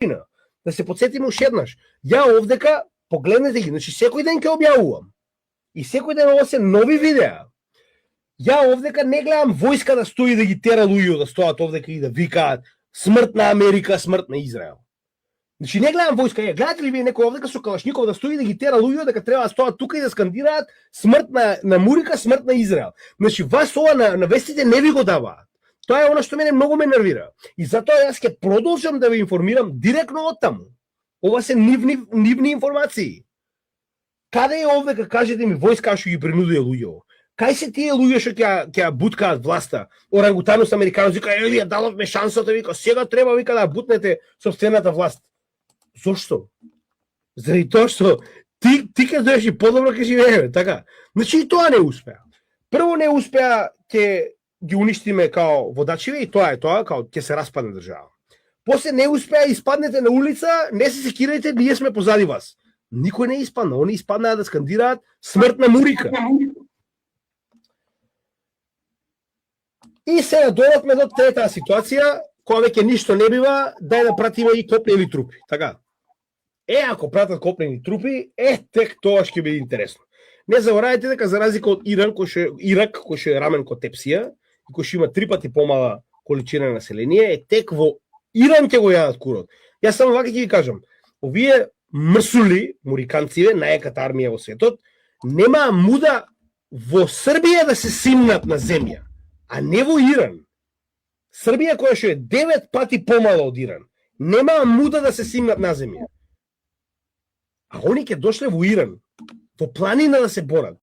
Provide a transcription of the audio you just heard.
Да се подсетиме уште еднаш. Ја овдека, погледнете ги, значи секој ден ќе објавувам. И секој ден ова се нови видеа. Ја овдека не гледам војска да стои да ги тера луѓе да стоат овдека и да викаат смрт на Америка, смрт на Израел. Значи не гледам војска, гледате ли вие некој овдека со калашников да стои да ги тера луѓе дека треба да стоат тука и да скандираат смрт на Мурика, смрт на Израел. Значи вас ова на вестите не ви го даваат. Тоа е она што мене многу ме нервира. И затоа јас ќе продолжам да ви информирам директно од таму. Ова се нивни информации. Каде е овдека, кажете ми, војска што ги принудија луѓе? Кај се тие луѓе што ќе буткаат власта? Орангутанус американус вика, вие дадовме шансата, вика, сега треба вика да бутнете собствената власт. Зошто? Заради тоа што ти ќе доеш и подобро ќе живееме, така? Значи и тоа не успеа. Прво не успеа ќе ги уништиме као водачиве и тоа е тоа, као ќе се распадне држава. После не успеа испаднете на улица, не се секирајте, ние сме позади вас. Никој не испадна, они испаднаа да скандираат смрт на Мурика. И сега дојдовме до третата ситуација, која веќе ништо не бива, дај да пратиме и копнени трупи, така? Ако пратат копнени трупи, тек тоа ќе биде интересно. Не заборавајте дека за разлика од Ирак, кој што е рамен ко Тепсија, и кој што има 3 пати помала количина на население, тек во Иран ќе го јадат курот. Јас само вака ќе ви кажам, овие мрсули, муриканциве, најаката армија во светот, нема муда во Србија да се симнат на земја, а не во Иран. Србија која што е 9 пати помала од Иран, нема муда да се симнат на земја. А они ќе дошле во Иран, во планина да се борат.